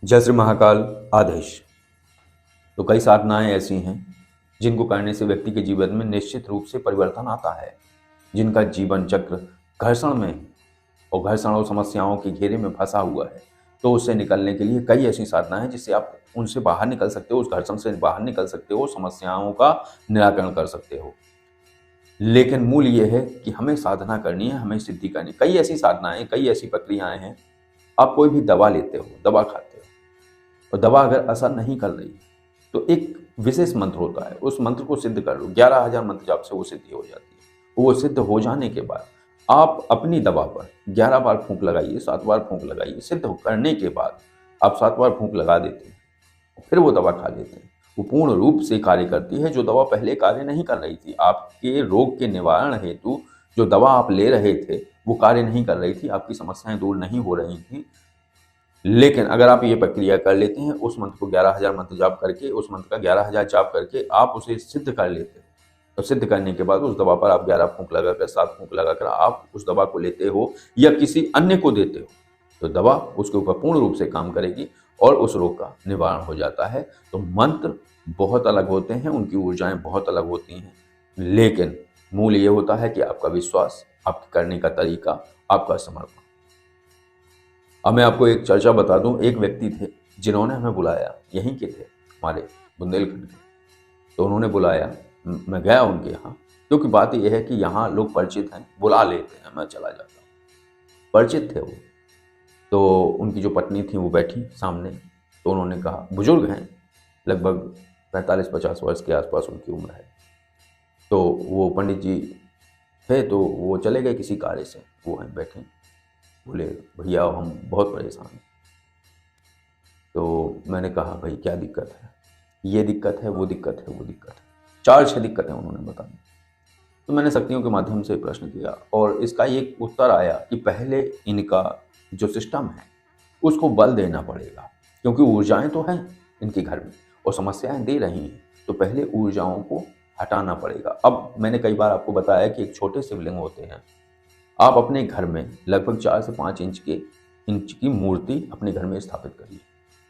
जय श्री महाकाल आदेश। तो कई साधनाएं ऐसी हैं जिनको करने से व्यक्ति के जीवन में निश्चित रूप से परिवर्तन आता है, जिनका जीवन चक्र घर्षण में और घर्षण और समस्याओं के घेरे में फंसा हुआ है। तो उससे निकलने के लिए कई ऐसी साधनाएं हैं जिससे आप उनसे बाहर निकल सकते हो, उस घर्षण से बाहर निकल सकते हो, समस्याओं का निराकरण कर सकते हो। लेकिन मूल ये है कि हमें साधना करनी है, हमें सिद्धि करनी। कई ऐसी साधनाएं, कई ऐसी प्रक्रियाएं हैं। आप कोई भी दवा लेते हो, दवा खाते हो, और दवा अगर असर नहीं कर रही तो एक विशेष मंत्र होता है, उस मंत्र को सिद्ध कर लो। 11,000 मंत्र जाप से वो सिद्धि हो जाती है। वो सिद्ध हो जाने के बाद आप अपनी दवा पर 11 बार फूंक लगाइए, 7 बार फूंक लगाइए। सिद्ध करने के बाद आप 7 बार फूंक लगा देते हैं, फिर वो दवा खा लेते हैं। वो पूर्ण रूप से कार्य करती है। जो दवा पहले कार्य नहीं कर रही थी, आपके रोग के निवारण हेतु जो दवा आप ले रहे थे वो कार्य नहीं कर रही थी, आपकी समस्याएं दूर नहीं हो रही थी। लेकिन अगर आप ये प्रक्रिया कर लेते हैं, उस मंत्र को 11,000 मंत्र जाप करके, उस मंत्र का 11,000 जाप करके आप उसे सिद्ध कर लेते हो, तो सिद्ध करने के बाद उस दवा पर आप 11 फूंक लगाकर, 7 फूंक लगाकर आप उस दवा को लेते हो या किसी अन्य को देते हो, तो दवा उसके ऊपर पूर्ण रूप से काम करेगी और उस रोग का निवारण हो जाता है। तो मंत्र बहुत अलग होते हैं, उनकी ऊर्जाएं बहुत अलग होती हैं, लेकिन मूल ये होता है कि आपका विश्वास, आपके करने का तरीका, आपका समर्पण। अब मैं आपको एक चर्चा बता दूं। एक व्यक्ति थे जिन्होंने हमें बुलाया, यहीं के थे, हमारे बुंदेलखंड के। तो उन्होंने बुलाया, मैं गया उनके यहाँ, क्योंकि बात यह है कि यहाँ लोग परिचित हैं, बुला लेते हैं, मैं चला जाता हूँ। परिचित थे वो। तो उनकी जो पत्नी थी वो बैठी सामने। तो उन्होंने कहा, बुजुर्ग हैं, लगभग 45-50 वर्ष के आसपास उनकी उम्र है। तो वो पंडित जी थे, तो वो चले गए किसी कार्य से, वो हैं बैठे। बोले, भैया हम बहुत परेशान हैं। तो मैंने कहा, भाई क्या दिक्कत है? ये दिक्कत है, वो दिक्कत है, वो दिक्कत है। 4-6 दिक्कतें उन्होंने बताई। तो मैंने शक्तियों के माध्यम से प्रश्न किया और इसका एक उत्तर आया कि पहले इनका जो सिस्टम है उसको बल देना पड़ेगा, क्योंकि ऊर्जाएं तो हैं इनके घर में और समस्याएं दे रही हैं। तो पहले ऊर्जाओं को हटाना पड़ेगा। अब मैंने कई बार आपको बताया कि एक छोटे शिवलिंग होते हैं। आप अपने घर में लगभग 4 से 5 इंच की मूर्ति अपने घर में स्थापित करिए।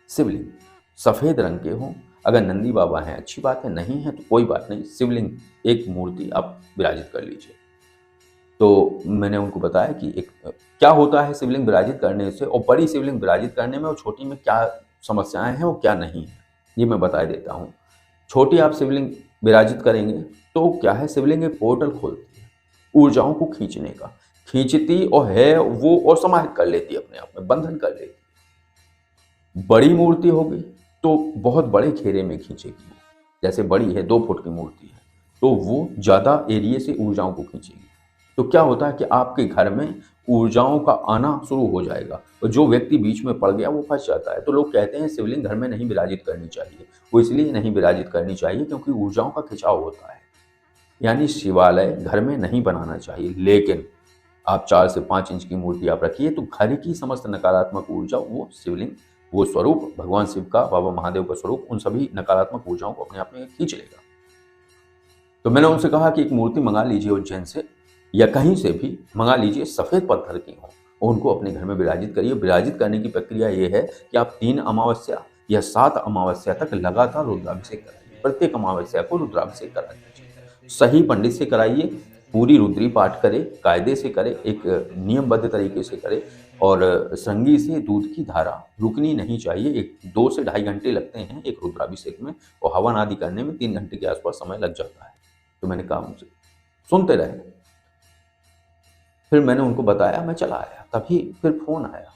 शिवलिंग सफ़ेद रंग के हों। अगर नंदी बाबा हैं अच्छी बात है, नहीं है तो कोई बात नहीं, शिवलिंग एक मूर्ति आप विराजित कर लीजिए। तो मैंने उनको बताया कि एक क्या होता है शिवलिंग विराजित करने से और बड़ी शिवलिंग विराजित करने में और छोटी में क्या समस्याएं हैं और क्या नहीं है, ये मैं बता देता हूँ। छोटी आप शिवलिंग विराजित करेंगे तो क्या है, शिवलिंग एक पोर्टल खोलती है ऊर्जाओं को खींचने का, खींचती और है वो और समाहित कर लेती है, अपने आप में बंधन कर लेती है। बड़ी मूर्ति होगी तो बहुत बड़े घेरे में खींचेगी वो। जैसे बड़ी है, 2 फुट की मूर्ति है, तो वो ज़्यादा एरिया से ऊर्जाओं को खींचेगी। तो क्या होता है कि आपके घर में ऊर्जाओं का आना शुरू हो जाएगा और जो व्यक्ति बीच में पड़ गया वो फंस जाता है। तो लोग कहते हैं शिवलिंग घर में नहीं विराजित करनी चाहिए। वो इसलिए नहीं विराजित करनी चाहिए क्योंकि ऊर्जाओं का खिंचाव होता है, यानी शिवालय घर में नहीं बनाना चाहिए। लेकिन आप 4 से 5 इंच की मूर्ति आप रखिए तो घर की समस्त नकारात्मक ऊर्जा, वो शिवलिंग, वो स्वरूप भगवान शिव का, बाबा महादेव का स्वरूप, उन सभी नकारात्मक ऊर्जाओं को अपने आप में खींच लेगा। तो मैंने उनसे कहा कि एक मूर्ति मंगा लीजिए उज्जैन से या कहीं से भी मंगा लीजिए, सफ़ेद पत्थर की हो, और उनको अपने घर में विराजित करिए। विराजित करने की प्रक्रिया ये है कि आप 3 अमावस्या या 7 अमावस्या तक लगातार रुद्राभिषेक कराइए। प्रत्येक अमावस्या को रुद्राभिषेक कराइए, सही पंडित से कराइए, पूरी रुद्री पाठ करे, कायदे से करे, एक नियमबद्ध तरीके से करे, और संगी से दूध की धारा रुकनी नहीं चाहिए। एक 2 से ढाई घंटे लगते हैं एक रुद्राभिषेक में, और हवन आदि करने में 3 घंटे के आसपास समय लग जाता है। तो मैंने कहा उनसे, सुनते रहे। फिर मैंने उनको बताया, मैं चला आया। तभी फिर फ़ोन आया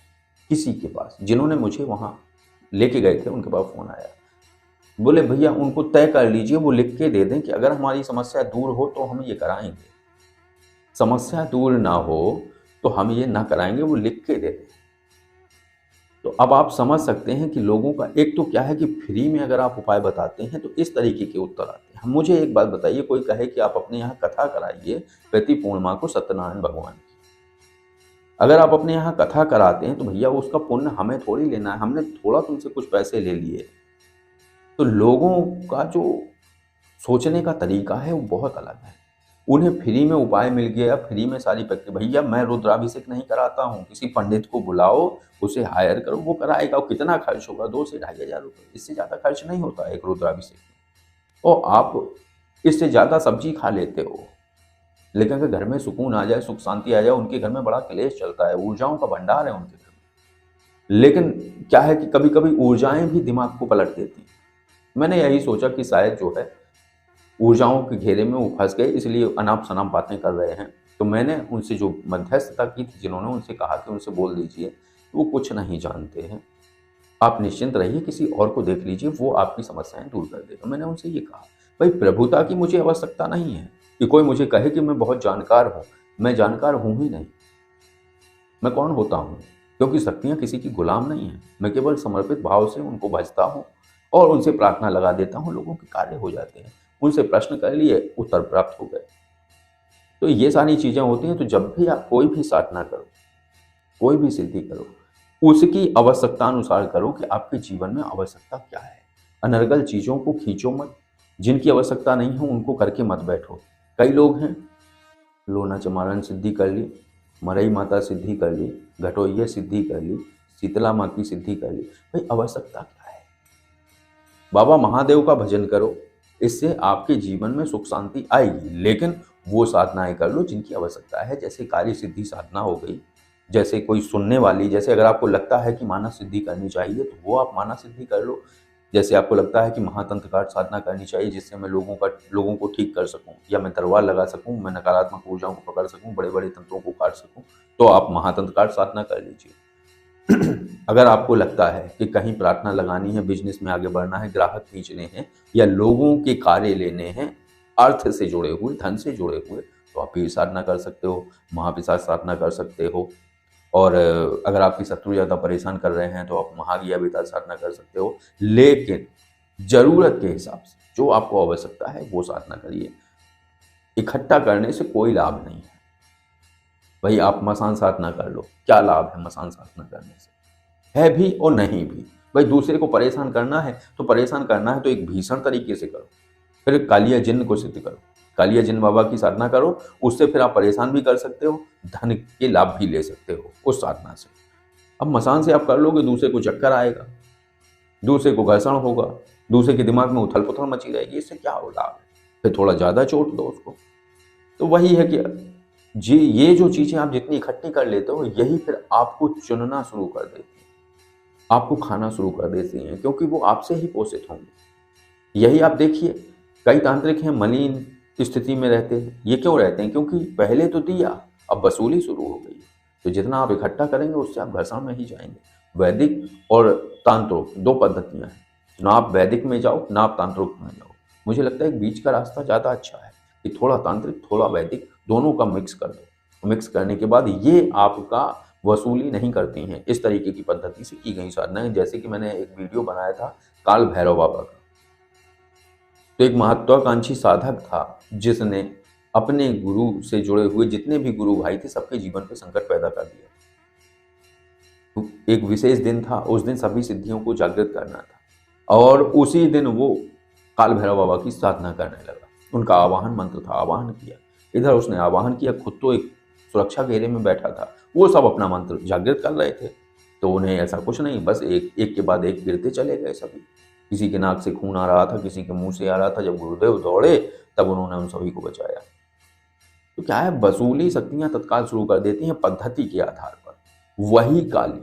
किसी के पास, जिन्होंने मुझे वहाँ लेके गए थे, उनके पास फ़ोन आया। बोले, भैया उनको तय कर लीजिए, वो लिख के दे दें कि अगर हमारी समस्या दूर हो तो हम ये कराएंगे, समस्या दूर ना हो तो हम ये ना कराएंगे, वो लिख के दे दें। तो अब आप समझ सकते हैं कि लोगों का एक तो क्या है कि फ्री में अगर आप उपाय बताते हैं तो इस तरीके के उत्तर आते हैं। मुझे एक बात बताइए, कोई कहे कि आप अपने यहाँ कथा कराइए प्रति पूर्णिमा को सत्यनारायण भगवान की, अगर आप अपने यहाँ कथा कराते हैं तो भैया उसका पुण्य हमें थोड़ी लेना है, हमने थोड़ा तुमसे कुछ पैसे ले लिए। तो लोगों का जो सोचने का तरीका है वो बहुत अलग है। उन्हें फ्री में उपाय मिल गया, फ्री में सारी प्रक्रिया। भैया मैं रुद्राभिषेक नहीं कराता हूँ, किसी पंडित को बुलाओ, उसे हायर करो, वो कराएगा। और कितना खर्च होगा? 2 से 2,500 रुपये, इससे ज़्यादा खर्च नहीं होता एक रुद्राभिषेक में। और आप इससे ज़्यादा सब्जी खा लेते हो, लेकिन अगर घर में सुकून आ जाए, सुख शांति आ जाए। उनके घर में बड़ा क्लेश चलता है, ऊर्जाओं का भंडार है उनके घर में, लेकिन क्या है कि कभी कभी ऊर्जाएं भी दिमाग को पलट देती हैं। मैंने यही सोचा कि शायद जो है ऊर्जाओं के घेरे में वो फंस गए, इसलिए अनाप शनाप बातें कर रहे हैं। तो मैंने उनसे जो मध्यस्थता की थी, जिन्होंने, उनसे कहा कि उनसे बोल दीजिए वो कुछ नहीं जानते हैं, आप निश्चिंत रहिए, किसी और को देख लीजिए, वो आपकी समस्याएं दूर कर देगा। मैंने उनसे ये कहा, भाई प्रभुता की मुझे आवश्यकता नहीं है कि कोई मुझे कहे कि मैं बहुत जानकार हूँ। मैं जानकार हूँ ही नहीं, मैं कौन होता हूँ? क्योंकि शक्तियाँ किसी की गुलाम नहीं है। मैं केवल समर्पित भाव से उनको भजता हूँ और उनसे प्रार्थना लगा देता हूँ, लोगों के कार्य हो जाते हैं। उनसे प्रश्न कर लिए, उत्तर प्राप्त हो गए। तो ये सारी चीज़ें होती हैं। तो जब भी आप कोई भी साधना करो, कोई भी सिद्धि करो, उसकी आवश्यकता अनुसार करो कि आपके जीवन में आवश्यकता क्या है। अनर्गल चीज़ों को खींचो मत, जिनकी आवश्यकता नहीं हो उनको करके मत बैठो। कई लोग हैं, लोना चमारन सिद्धि कर ली, मरई माता सिद्धि कर ली, घटोइया सिद्धि कर ली, शीतला माँ की सिद्धि कर ली। भाई आवश्यकता क्या है? बाबा महादेव का भजन करो, इससे आपके जीवन में सुख शांति आएगी। लेकिन वो साधनाएं कर लो जिनकी आवश्यकता है, जैसे कार्य सिद्धि साधना हो गई, जैसे कोई सुनने वाली, जैसे अगर आपको लगता है कि मानस सिद्धि करनी चाहिए तो वो आप मानस सिद्धि कर लो। जैसे आपको लगता है कि महातंत्र काट साधना करनी चाहिए, जिससे मैं लोगों को ठीक कर सकूं, या मैं तलवार लगा सकूं, मैं नकारात्मक ऊर्जाओं को पकड़ सकूं, बड़े बड़े तंत्रों को काट सकूं, तो आप महातंत्र काट साधना कर लीजिए। अगर आपको लगता है कि कहीं प्रार्थना लगानी है, बिजनेस में आगे बढ़ना है, ग्राहक खींचने हैं, या लोगों के कार्य लेने हैं, अर्थ से जुड़े हुए, धन से जुड़े हुए, तो आप ये साधना कर सकते हो, महापिशाच साधना कर सकते हो। और अगर आपकी शत्रु ज़्यादा परेशान कर रहे हैं तो आप महागिया बेताल साधना कर सकते हो। लेकिन ज़रूरत के हिसाब से जो आपको आवश्यकता है वो साधना करिए। इकट्ठा करने से कोई लाभ नहीं है। भाई आप मसान साधना कर लो, क्या लाभ है मसान साधना करने से? है भी और नहीं भी। भाई दूसरे को परेशान करना है तो एक भीषण तरीके से करो। फिर कालिया जिन्न को सिद्ध करो, कालिया जिन्न बाबा की साधना करो, उससे फिर आप परेशान भी कर सकते हो, धन के लाभ भी ले सकते हो उस साधना से। अब मसान से आप कर लोगे, दूसरे को चक्कर आएगा, दूसरे को घर्षण होगा, दूसरे के दिमाग में उथल पुथल मची रहेगी, इससे क्या हो लाभ है? फिर थोड़ा ज़्यादा चोट दो उसको। तो वही है कि जी ये जो चीज़ें आप जितनी इकट्ठी कर लेते हो, यही फिर आपको चुनना शुरू कर देती है, आपको खाना शुरू कर देती हैं, क्योंकि वो आपसे ही पोषित होंगे। यही आप देखिए, कई तांत्रिक हैं मलिन स्थिति में रहते हैं। ये क्यों रहते हैं? क्योंकि पहले तो दिया, अब वसूली शुरू हो गई। तो जितना आप इकट्ठा करेंगे उससे आप घर्षण में ही जाएंगे। वैदिक और तांत्रिक 2 पद्धतियां हैं, ना आप वैदिक में जाओ ना आप तांत्रिक में जाओ। मुझे लगता है एक बीच का रास्ता ज़्यादा अच्छा है कि थोड़ा तांत्रिक थोड़ा वैदिक, दोनों का मिक्स कर दो। मिक्स करने के बाद ये आपका वसूली नहीं करती हैं। इस तरीके की पद्धति से की गई साधनाएं, जैसे कि मैंने एक वीडियो बनाया था काल भैरव बाबा का। तो एक महत्वाकांक्षी साधक था जिसने अपने गुरु से जुड़े हुए जितने भी गुरु भाई थे सबके जीवन पे संकट पैदा कर दिया। तो एक विशेष दिन था, उस दिन सभी सिद्धियों को जागृत करना था और उसी दिन वो काल भैरव बाबा की साधना करने लगा। उनका आवाहन मंत्र था, आवाहन किया। इधर उसने आवाहन किया, खुद तो एक सुरक्षा घेरे में बैठा था, वो सब अपना मंत्र जागृत कर रहे थे। तो उन्हें ऐसा कुछ नहीं, बस एक के बाद एक गिरते चले गए सभी। किसी के नाक से खून आ रहा था, किसी के मुंह से आ रहा था। जब गुरुदेव दौड़े तब उन्होंने उन सभी को बचाया। तो क्या है, वसूली शक्तियां तत्काल शुरू कर देती हैं पद्धति के आधार पर। वही काली,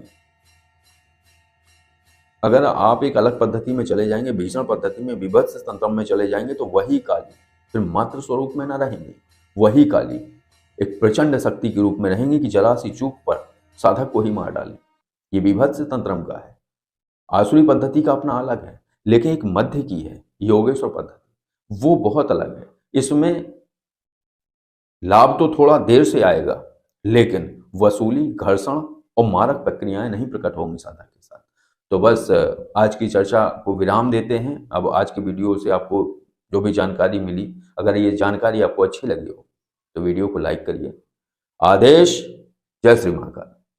अगर आप एक अलग पद्धति में चले जाएंगे, भीषण पद्धति में, विभत्स तंत्र में चले जाएंगे, तो वही काली फिर मात्र स्वरूप में न रहेंगी। वही काली एक प्रचंड शक्ति के रूप में रहेंगी कि जरा सी चूक पर साधक को ही मार डाले। ये विभत्स तंत्रम का है। आसुरी पद्धति का अपना अलग है, लेकिन एक मध्य की है योगेश्वर पद्धति, वो बहुत अलग है। इसमें लाभ तो थोड़ा देर से आएगा, लेकिन वसूली, घर्षण और मारक प्रक्रियाएं नहीं प्रकट होंगी साधक के साथ। तो बस आज की चर्चा को विराम देते हैं। अब आज की वीडियो से आपको जो भी जानकारी मिली, अगर ये जानकारी आपको अच्छी लगी हो तो वीडियो को लाइक करिए। आदेश, जय श्री महाकाल।